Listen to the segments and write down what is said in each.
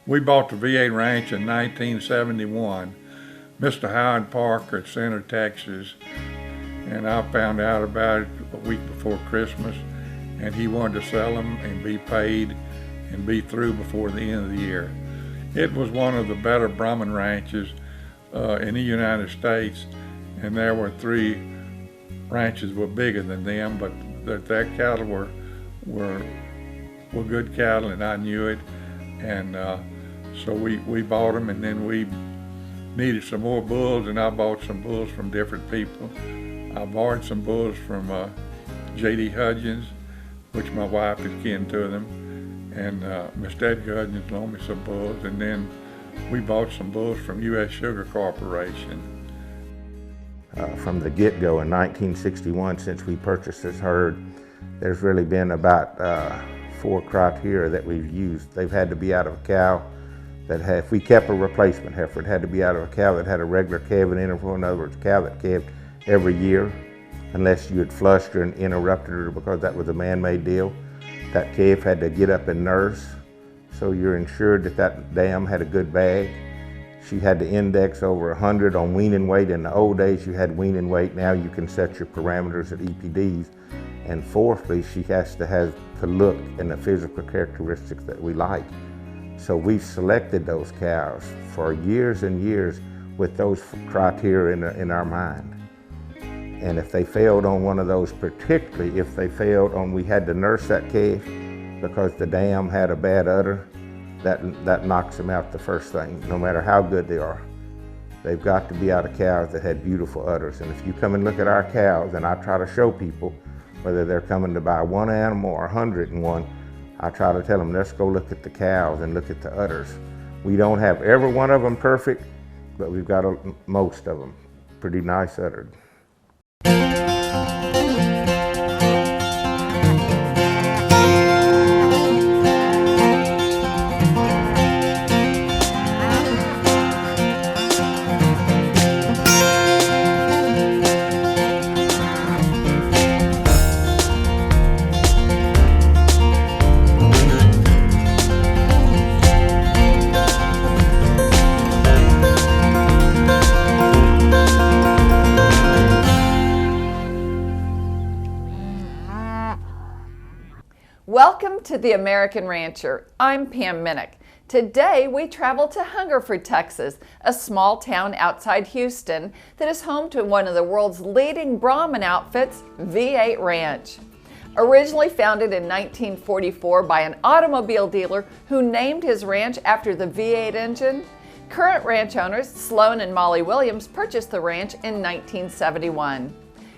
We bought the V8 ranch in 1971. Mr. Howard Parker at Center, Texas, and I found out about it a week before Christmas, and he wanted to sell them and be paid and be through before the end of the year. It was one of the better Brahman ranches in the United States, and there were 3 ranches were bigger than them, but their cattle were good cattle, and I knew it, and so we bought them, and then we needed some more bulls, and I bought some bulls from different people. I borrowed some bulls from J.D. Hudgens, which my wife is kin to them, and Mr. Edgar Hudgens loaned me some bulls, and then we bought some bulls from U.S. Sugar Corporation. From the get-go in 1961, since we purchased this herd, there's really been about 4 criteria that we've used. They've had to be out of a cow that had, if we kept a replacement heifer, it had to be out of a cow that had a regular calving interval. In other words, a cow that calved every year, unless you had flushed her and interrupted her because that was a man-made deal. That calf had to get up and nurse, so you're ensured that that dam had a good bag. She had to index over 100 on weaning weight. In the old days, you had weaning weight. Now you can set your parameters at EPDs. And fourthly, she has to have the look and the physical characteristics that we like. So we've selected those cows for years and years with those criteria in our mind. And if they failed on one of those, particularly if they failed on we had to nurse that calf because the dam had a bad udder, that knocks them out the first thing, no matter how good they are. They've got to be out of cows that had beautiful udders. And if you come and look at our cows, and I try to show people, whether they're coming to buy one animal or 101, I try to tell them, let's go look at the cows and look at the udders. We don't have every one of them perfect, but we've got most of them pretty nice uddered. Welcome to The American Rancher. I'm Pam Minnick. Today we travel to Hungerford, Texas, a small town outside Houston that is home to one of the world's leading Brahman outfits, V8 Ranch. Originally founded in 1944 by an automobile dealer who named his ranch after the V8 engine, current ranch owners Sloan and Molly Williams purchased the ranch in 1971.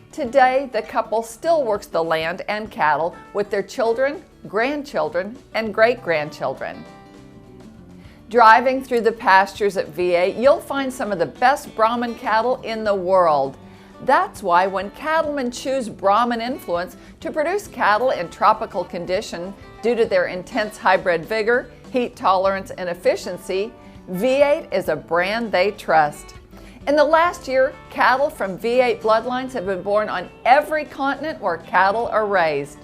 Today, the couple still works the land and cattle with their children, grandchildren, and great-grandchildren. Driving through the pastures at V8, you'll find some of the best Brahman cattle in the world. That's why when cattlemen choose Brahman influence to produce cattle in tropical condition due to their intense hybrid vigor, heat tolerance, and efficiency, V8 is a brand they trust. In the last year, cattle from V8 bloodlines have been born on every continent where cattle are raised.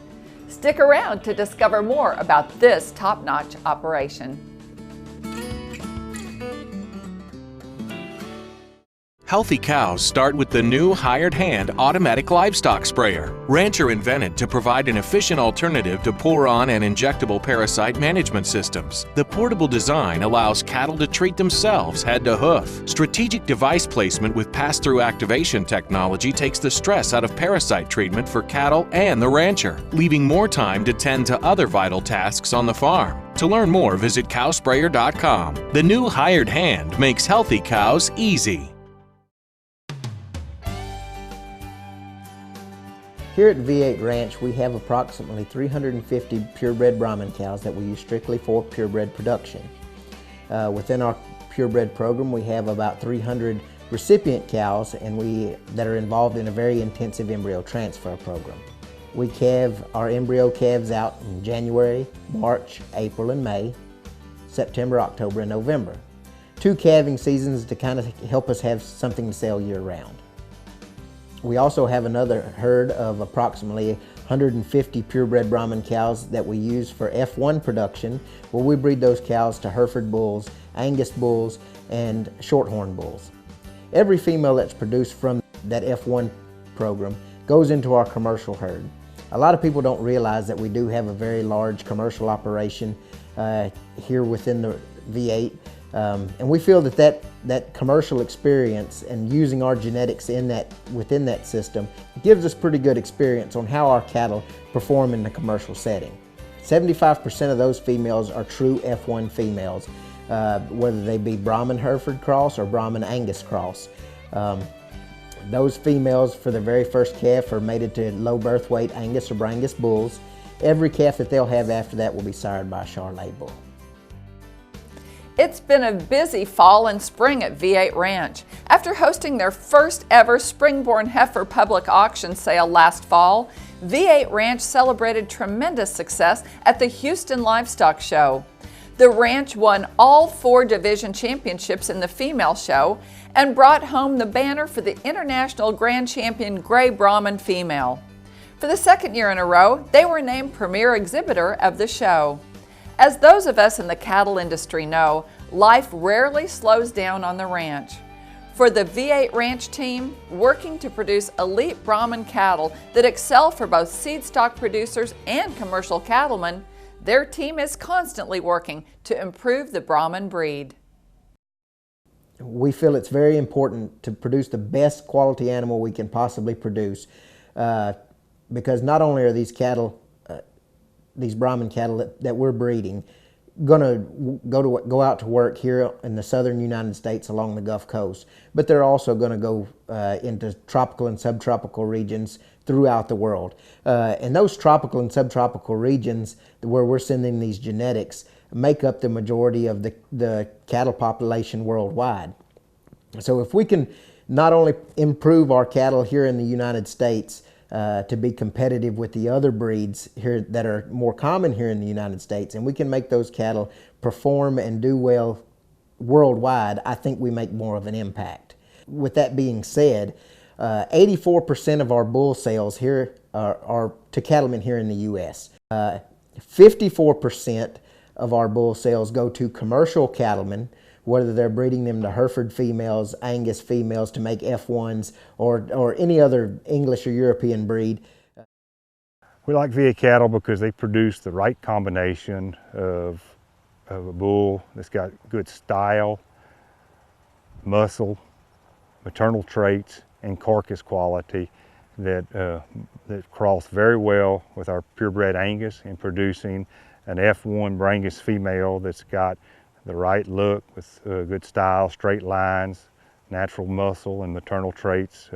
Stick around to discover more about this top-notch operation. Healthy cows start with the new hired hand automatic livestock sprayer. Rancher invented to provide an efficient alternative to pour-on and injectable parasite management systems. The portable design allows cattle to treat themselves head to hoof. Strategic device placement with pass-through activation technology takes the stress out of parasite treatment for cattle and the rancher, leaving more time to tend to other vital tasks on the farm. To learn more, visit cowsprayer.com. The new hired hand makes healthy cows easy. Here at V8 Ranch, we have approximately 350 purebred Brahman cows that we use strictly for purebred production. Within our purebred program, we have about 300 recipient cows that are involved in a very intensive embryo transfer program. We calve our embryo calves out in January, March, April, and May, September, October, and November. 2 calving seasons to kind of help us have something to sell year round. We also have another herd of approximately 150 purebred Brahman cows that we use for F1 production, where we breed those cows to Hereford bulls, Angus bulls, and Shorthorn bulls. Every female that's produced from that F1 program goes into our commercial herd. A lot of people don't realize that we do have a very large commercial operation here within the V8, and we feel that commercial experience and using our genetics within that system gives us pretty good experience on how our cattle perform in the commercial setting. 75% of those females are true F1 females, whether they be Brahman Hereford cross or Brahman Angus cross. Those females for their very first calf are mated to low birth weight Angus or Brangus bulls. Every calf that they'll have after that will be sired by a Charolais bull. It's been a busy fall and spring at V8 Ranch. After hosting their first ever Springborn Heifer public auction sale last fall, V8 Ranch celebrated tremendous success at the Houston Livestock Show. The ranch won all 4 division championships in the female show and brought home the banner for the International Grand Champion Gray Brahman female. For the second year in a row, they were named Premier Exhibitor of the show. As those of us in the cattle industry know, life rarely slows down on the ranch. For the V8 Ranch team, working to produce elite Brahman cattle that excel for both seed stock producers and commercial cattlemen, their team is constantly working to improve the Brahman breed. We feel it's very important to produce the best quality animal we can possibly produce, because not only are these cattle, these Brahman cattle that we're breeding, going to go out to work here in the southern United States along the Gulf Coast, but they're also going to go into tropical and subtropical regions throughout the world. And those tropical and subtropical regions where we're sending these genetics make up the majority of the cattle population worldwide. So if we can not only improve our cattle here in the United States to be competitive with the other breeds here that are more common here in the United States, and we can make those cattle perform and do well worldwide, I think we make more of an impact. With that being said, 84% of our bull sales here are to cattlemen here in the U.S. 54% of our bull sales go to commercial cattlemen, whether they're breeding them to Hereford females, Angus females to make F1s, or any other English or European breed. We like V8 cattle because they produce the right combination of a bull that's got good style, muscle, maternal traits, and carcass quality that cross very well with our purebred Angus in producing an F1 Brangus female that's got the right look with good style, straight lines, natural muscle and maternal traits,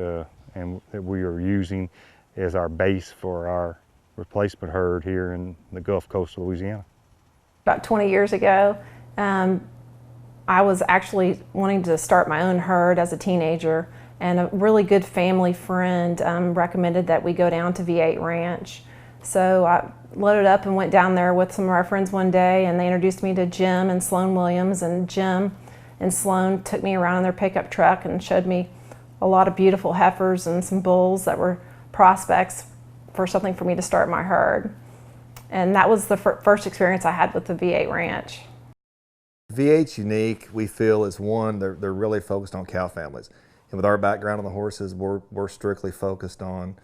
and that we are using as our base for our replacement herd here in the Gulf Coast of Louisiana. About 20 years ago, I was actually wanting to start my own herd as a teenager, and a really good family friend recommended that we go down to V8 Ranch. So I loaded up and went down there with some of our friends one day, and they introduced me to Jim and Sloan Williams, and Jim and Sloan took me around in their pickup truck and showed me a lot of beautiful heifers and some bulls that were prospects for something for me to start my herd. And that was the first experience I had with the V8 Ranch. V8's unique, we feel, is one, they're really focused on cow families. And with our background on the horses, we're strictly focused on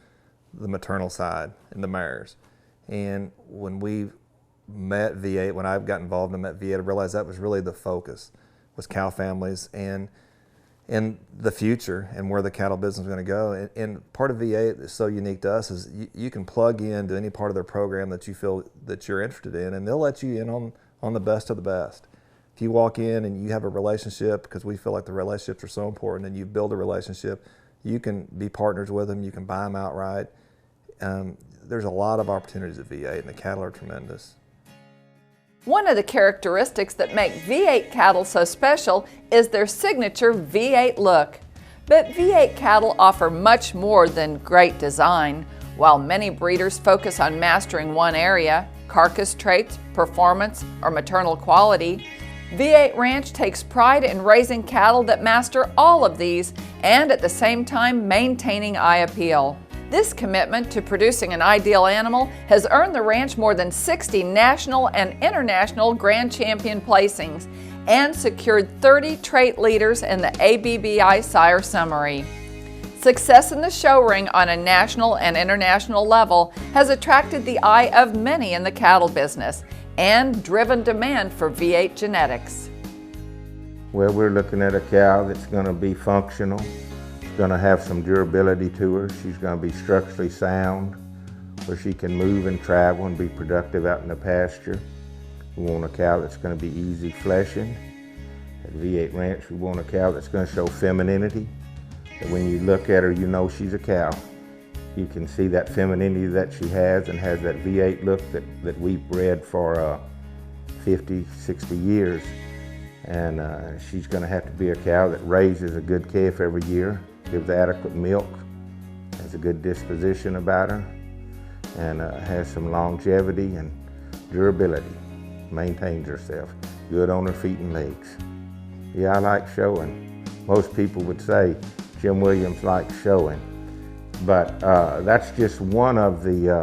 the maternal side and the mares. And when we met V8, when I got involved and met V8, I realized that was really the focus, was cow families and the future and where the cattle business is going to go. And part of V8 that's so unique to us is you can plug into any part of their program that you feel that you're interested in, and they'll let you in on the best of the best. If you walk in and you have a relationship, because we feel like the relationships are so important, and you build a relationship, you can be partners with them, you can buy them outright. There's a lot of opportunities at V8, and the cattle are tremendous. One of the characteristics that make V8 cattle so special is their signature V8 look. But V8 cattle offer much more than great design. While many breeders focus on mastering one area, carcass traits, performance, or maternal quality, V8 Ranch takes pride in raising cattle that master all of these and at the same time maintaining eye appeal. This commitment to producing an ideal animal has earned the ranch more than 60 national and international Grand Champion placings and secured 30 trait leaders in the ABBI Sire Summary. Success in the show ring on a national and international level has attracted the eye of many in the cattle business and driven demand for V8 genetics. Well, we're looking at a cow that's going to be functional. She's going to have some durability to her. She's going to be structurally sound, where she can move and travel and be productive out in the pasture. We want a cow that's going to be easy fleshing. At V8 Ranch, we want a cow that's going to show femininity. That when you look at her, you know she's a cow. You can see that femininity that she has and has that V8 look that we've bred for 50, 60 years. And she's going to have to be a cow that raises a good calf every year, gives adequate milk, has a good disposition about her, and has some longevity and durability, maintains herself, good on her feet and legs. Yeah, I like showing. Most people would say Jim Williams likes showing, but that's just one of the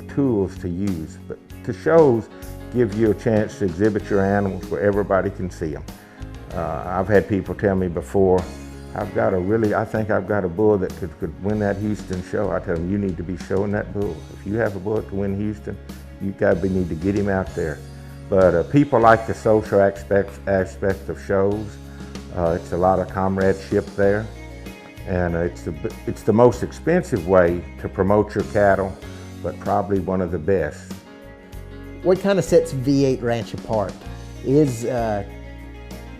tools to use. But the shows give you a chance to exhibit your animals where everybody can see them. I've had people tell me before, I think I've got a bull that could win that Houston show. I tell them, you need to be showing that bull. If you have a bull to win Houston, you need to get him out there. But people like the social aspect of shows. It's a lot of comradeship there, and it's the most expensive way to promote your cattle, but probably one of the best. What kind of sets V8 Ranch apart is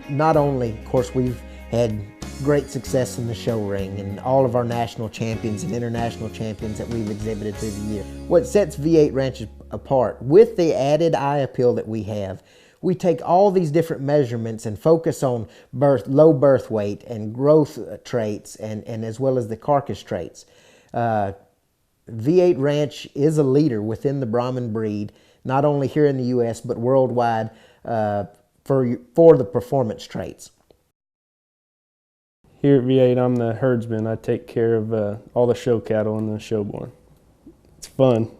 not only, of course, we've had great success in the show ring and all of our national champions and international champions that we've exhibited through the year. What sets V8 Ranch apart, with the added eye appeal that we have, we take all these different measurements and focus on low birth weight and growth traits and as well as the carcass traits. V8 Ranch is a leader within the Brahman breed, not only here in the U.S. but worldwide for the performance traits. Here at V8, I'm the herdsman. I take care of all the show cattle and the showborn. It's fun.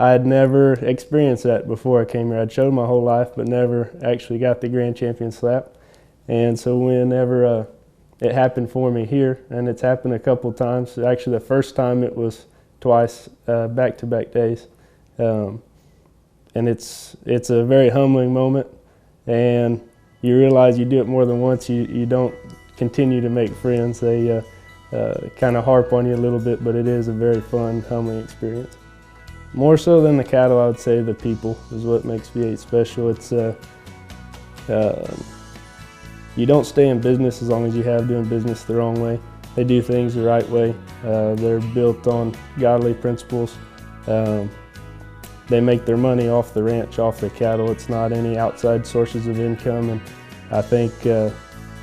I had never experienced that before I came here. I'd showed my whole life, but never actually got the Grand Champion slap. And so whenever it happened for me here, and it's happened a couple times. Actually, the first time it was twice, back-to-back days. And it's a very humbling moment, and you realize you do it more than once. You don't continue to make friends. They kind of harp on you a little bit, but it is a very fun, humbling experience. More so than the cattle, I would say the people is what makes V8 special. It's you don't stay in business as long as you have doing business the wrong way. They do things the right way. They're built on godly principles. They make their money off the ranch, off the cattle. It's not any outside sources of income. And I think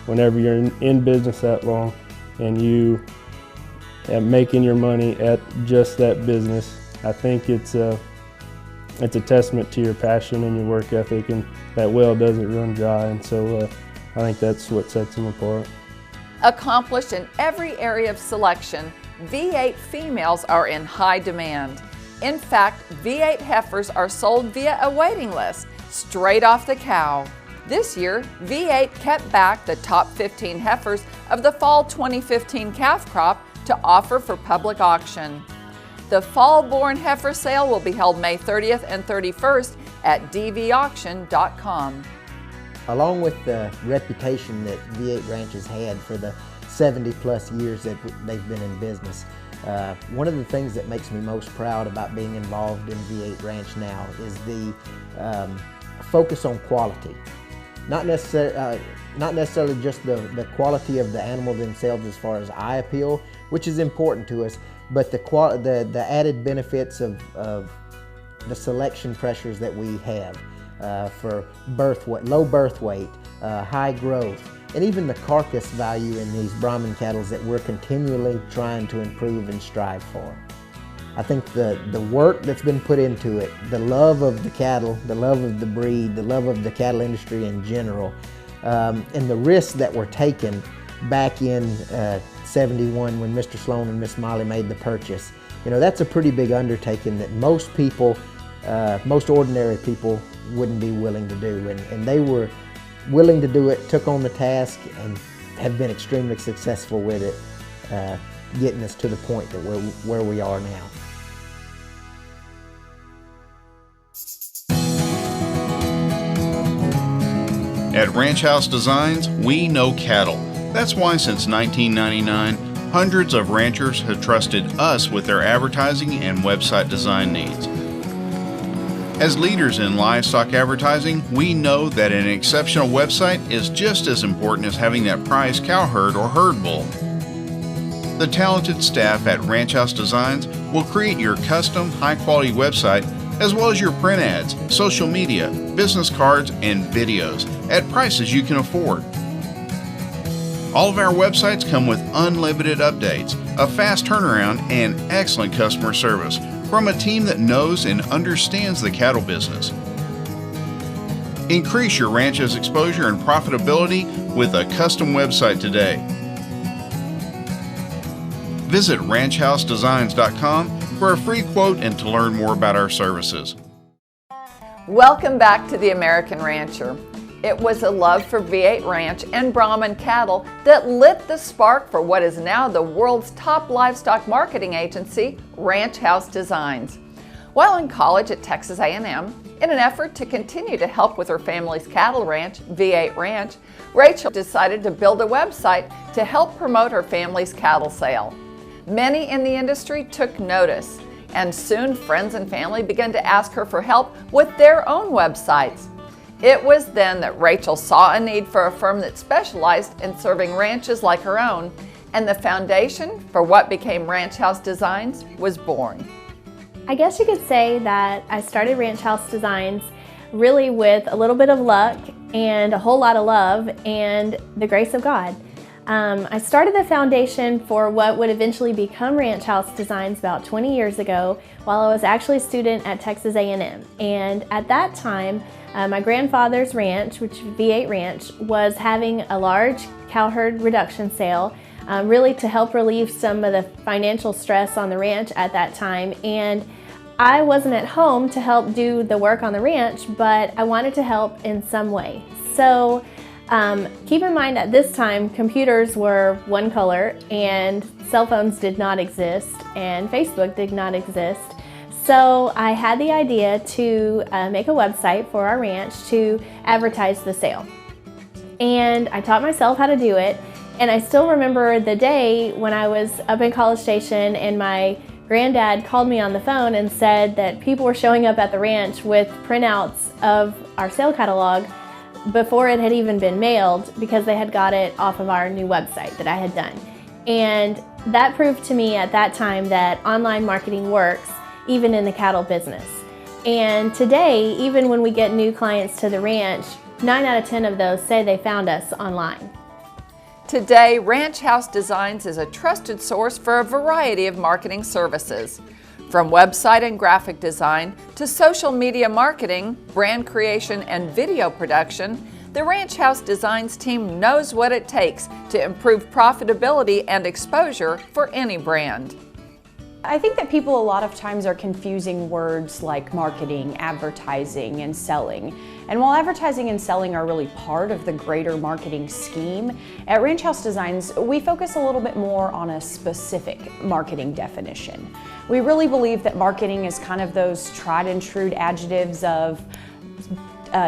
whenever you're in business that long and you are making your money at just that business, I think it's a testament to your passion and your work ethic, and that well doesn't run dry. And so I think that's what sets them apart. Accomplished in every area of selection, V8 females are in high demand. In fact, V8 heifers are sold via a waiting list, straight off the cow. This year, V8 kept back the top 15 heifers of the fall 2015 calf crop to offer for public auction. The fall-born heifer sale will be held May 30th and 31st at dvauction.com. Along with the reputation that V8 Ranch has had for the 70-plus years that they've been in business, one of the things that makes me most proud about being involved in V8 Ranch now is the focus on quality. Not necessarily just the quality of the animal themselves as far as eye appeal, which is important to us, but the added benefits of the selection pressures that we have for low birth weight, high growth, and even the carcass value in these Brahman cattle that we're continually trying to improve and strive for. I think the work that's been put into it, the love of the cattle, the love of the breed, the love of the cattle industry in general, and the risks that were taken back in 1971 when Mr. Sloan and Miss Molly made the purchase. You know, that's a pretty big undertaking that most people, most ordinary people wouldn't be willing to do. And they were willing to do it, took on the task, and have been extremely successful with it, getting us to the point that where we are now. At Ranch House Designs, we know cattle. That's why since 1999, hundreds of ranchers have trusted us with their advertising and website design needs. As leaders in livestock advertising, we know that an exceptional website is just as important as having that prized cow herd or herd bull. The talented staff at Ranch House Designs will create your custom, high-quality website as well as your print ads, social media, business cards, and videos at prices you can afford. All of our websites come with unlimited updates, a fast turnaround, and excellent customer service from a team that knows and understands the cattle business. Increase your ranch's exposure and profitability with a custom website today. Visit ranchhousedesigns.com for a free quote and to learn more about our services. Welcome back to The American Rancher. It was a love for V8 Ranch and Brahman cattle that lit the spark for what is now the world's top livestock marketing agency, Ranch House Designs. While in college at Texas A&M, in an effort to continue to help with her family's cattle ranch, V8 Ranch, Rachel decided to build a website to help promote her family's cattle sale. Many in the industry took notice, and soon friends and family began to ask her for help with their own websites. It was then that Rachel saw a need for a firm that specialized in serving ranches like her own, and the foundation for what became Ranch House Designs was born. I guess you could say that I started Ranch House Designs really with a little bit of luck and a whole lot of love and the grace of God. I started the foundation for what would eventually become Ranch House Designs about 20 years ago while I was actually a student at Texas A&M. And at that time, my grandfather's ranch, which is V8 Ranch, was having a large cow herd reduction sale, really to help relieve some of the financial stress on the ranch at that time. And I wasn't at home to help do the work on the ranch, but I wanted to help in some way. So keep in mind at this time, computers were one color and cell phones did not exist and Facebook did not exist. So I had the idea to make a website for our ranch to advertise the sale. And I taught myself how to do it. And I still remember the day when I was up in College Station and my granddad called me on the phone and said that people were showing up at the ranch with printouts of our sale catalog before it had even been mailed because they had got it off of our new website that I had done. And that proved to me at that time that online marketing works even in the cattle business. And today, even when we get new clients to the ranch, 9 out of 10 of those say they found us online. Today, Ranch House Designs is a trusted source for a variety of marketing services. From website and graphic design to social media marketing, brand creation, and video production, the Ranch House Designs team knows what it takes to improve profitability and exposure for any brand. I think that people a lot of times are confusing words like marketing, advertising, and selling. And while advertising and selling are really part of the greater marketing scheme, at Ranch House Designs, we focus a little bit more on a specific marketing definition. We really believe that marketing is kind of those tried and true adjectives of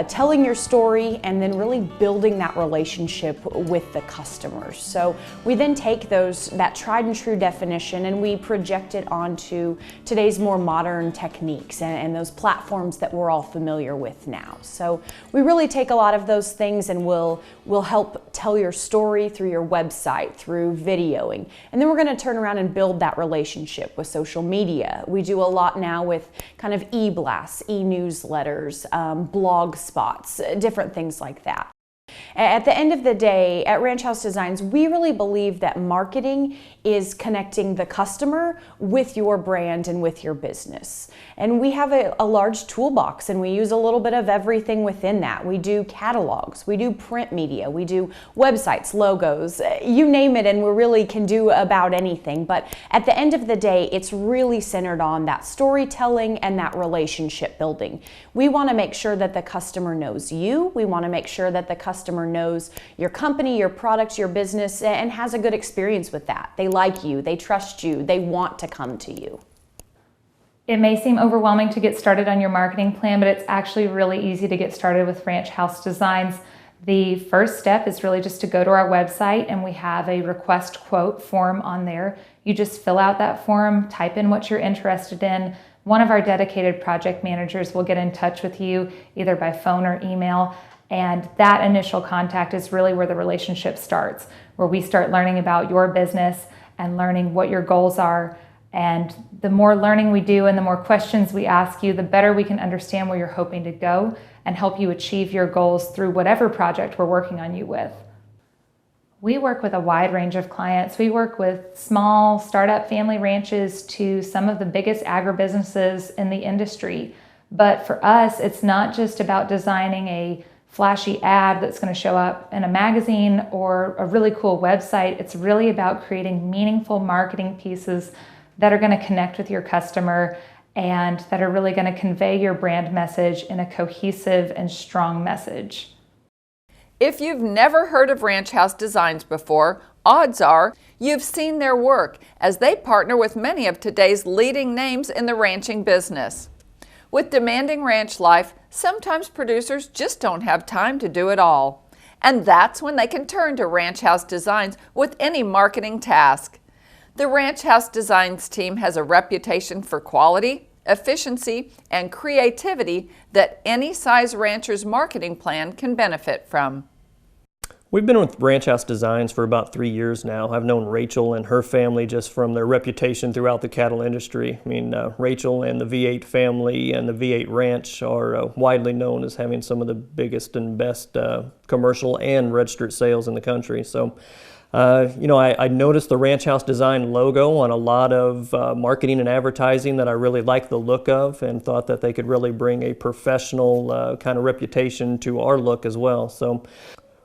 telling your story and then really building that relationship with the customers. So we then take that tried and true definition and we project it onto today's more modern techniques and those platforms that we're all familiar with now. So we really take a lot of those things and we'll help tell your story through your website, through videoing. And then we're going to turn around and build that relationship with social media. We do a lot now with kind of e-blasts, e-newsletters, blog spots, different things like that. At the end of the day, at Ranch House Designs, we really believe that marketing is connecting the customer with your brand and with your business. And we have a large toolbox, and we use a little bit of everything within that. We do catalogs, we do print media, we do websites, logos, you name it, and we really can do about anything. But at the end of the day, it's really centered on that storytelling and that relationship building. We want to make sure that the customer knows you. We want to make sure that the customer knows your company, your products, your business, and has a good experience with that. They like you, they trust you, they want to come to you. It may seem overwhelming to get started on your marketing plan, but it's actually really easy to get started with Ranch House Designs. The first step is really just to go to our website, and we have a request quote form on there. You just fill out that form, type in what you're interested in. One of our dedicated project managers will get in touch with you either by phone or email, and that initial contact is really where the relationship starts, where we start learning about your business and learning what your goals are. And the more learning we do and the more questions we ask you, the better we can understand where you're hoping to go and help you achieve your goals through whatever project we're working on you with. We work with a wide range of clients. We work with small startup family ranches to some of the biggest agribusinesses in the industry. But for us, it's not just about designing a flashy ad that's going to show up in a magazine or a really cool website. It's really about creating meaningful marketing pieces that are going to connect with your customer and that are really going to convey your brand message in a cohesive and strong message. If you've never heard of Ranch House Designs before, odds are you've seen their work as they partner with many of today's leading names in the ranching business. With demanding ranch life, sometimes producers just don't have time to do it all. And that's when they can turn to Ranch House Designs with any marketing task. The Ranch House Designs team has a reputation for quality, efficiency, and creativity that any size rancher's marketing plan can benefit from. We've been with Ranch House Designs for about 3 years now. I've known Rachel and her family just from their reputation throughout the cattle industry. I mean, Rachel and the V8 family and the V8 Ranch are widely known as having some of the biggest and best commercial and registered sales in the country. So, I noticed the Ranch House Design logo on a lot of marketing and advertising that I really liked the look of and thought that they could really bring a professional kind of reputation to our look as well. So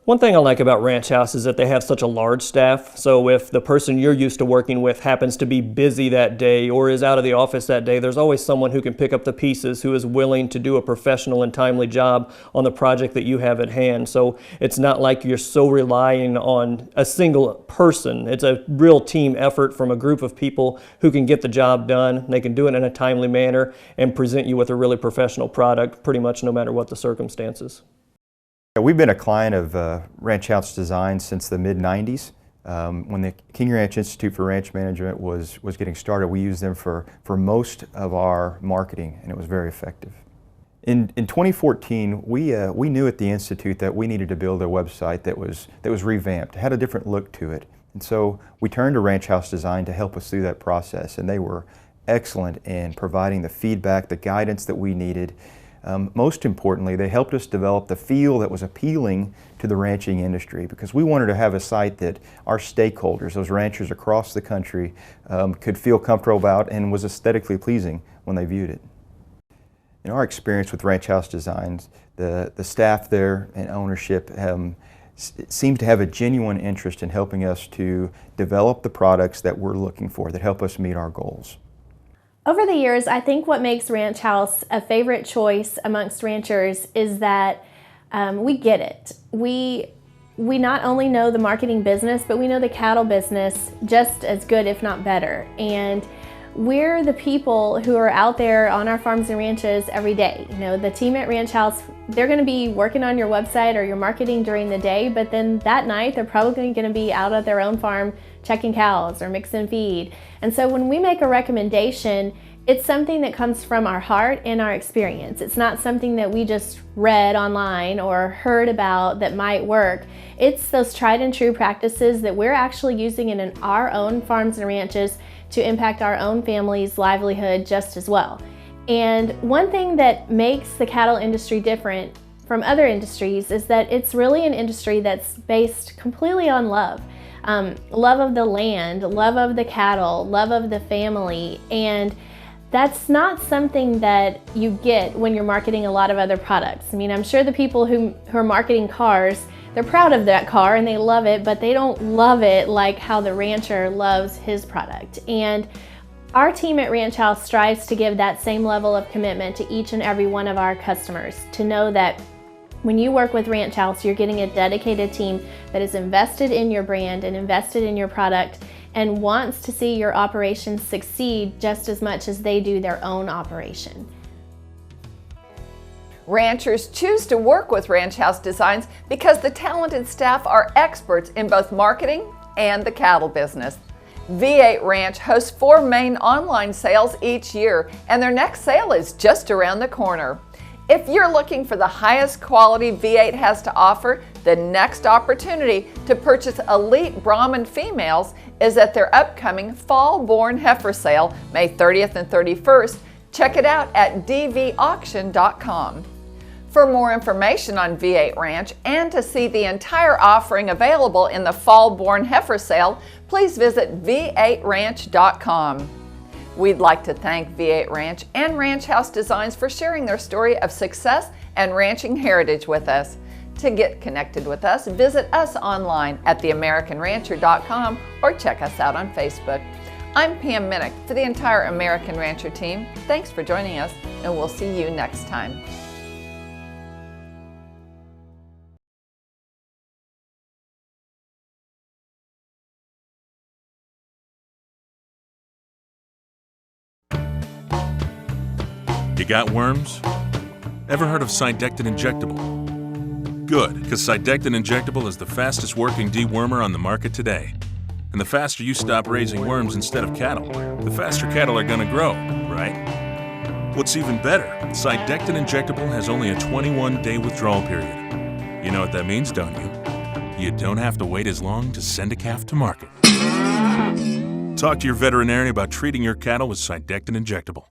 one thing I like about Ranch House is that they have such a large staff. So if the person you're used to working with happens to be busy that day or is out of the office that day, there's always someone who can pick up the pieces, who is willing to do a professional and timely job on the project that you have at hand. So it's not like you're so relying on a single person. It's a real team effort from a group of people who can get the job done. They can do it in a timely manner and present you with a really professional product pretty much no matter what the circumstances. We've been a client of Ranch House Design since the mid-90s. When the King Ranch Institute for Ranch Management was getting started, we used them for most of our marketing, and it was very effective. In 2014, we knew at the Institute that we needed to build a website that was revamped, had a different look to it. And so we turned to Ranch House Design to help us through that process, and they were excellent in providing the feedback, the guidance that we needed. Most importantly, they helped us develop the feel that was appealing to the ranching industry, because we wanted to have a site that our stakeholders, those ranchers across the country, could feel comfortable about and was aesthetically pleasing when they viewed it. In our experience with Ranch House Designs, the staff there and ownership seem to have a genuine interest in helping us to develop the products that we're looking for that help us meet our goals. Over the years, I think what makes Ranch House a favorite choice amongst ranchers is that we get it. We not only know the marketing business, but we know the cattle business just as good, if not better. And we're the people who are out there on our farms and ranches every day. You know, the team at Ranch House, they're going to be working on your website or your marketing during the day, but then that night they're probably going to be out at their own farm checking cows or mixing feed. And so when we make a recommendation, it's something that comes from our heart and our experience. It's not something that we just read online or heard about that might work. It's those tried and true practices that we're actually using in our own farms and ranches to impact our own family's livelihood just as well. And one thing that makes the cattle industry different from other industries is that it's really an industry that's based completely on love. Love of the land, love of the cattle, love of the family, and that's not something that you get when you're marketing a lot of other products. I mean, I'm sure the people who are marketing cars, they're proud of that car and they love it, but they don't love it like how the rancher loves his product. And our team at Ranch House strives to give that same level of commitment to each and every one of our customers, to know that when you work with Ranch House, you're getting a dedicated team that is invested in your brand and invested in your product and wants to see your operation succeed just as much as they do their own operation. Ranchers choose to work with Ranch House Designs because the talented staff are experts in both marketing and the cattle business. V8 Ranch hosts 4 main online sales each year, and their next sale is just around the corner. If you're looking for the highest quality V8 has to offer, the next opportunity to purchase elite Brahman females is at their upcoming Fall-Born Heifer Sale, May 30th and 31st. Check it out at dvauction.com. For more information on V8 Ranch and to see the entire offering available in the Fall-Born Heifer Sale, please visit v8ranch.com. We'd like to thank V8 Ranch and Ranch House Designs for sharing their story of success and ranching heritage with us. To get connected with us, visit us online at theamericanrancher.com or check us out on Facebook. I'm Pam Minnick for the entire American Rancher team. Thanks for joining us, and we'll see you next time. You got worms? Ever heard of Cydectin Injectable? Good, because Cydectin Injectable is the fastest working dewormer on the market today. And the faster you stop raising worms instead of cattle, the faster cattle are gonna grow, right? What's even better, Cydectin Injectable has only a 21-day withdrawal period. You know what that means, don't you? You don't have to wait as long to send a calf to market. Talk to your veterinarian about treating your cattle with Cydectin Injectable.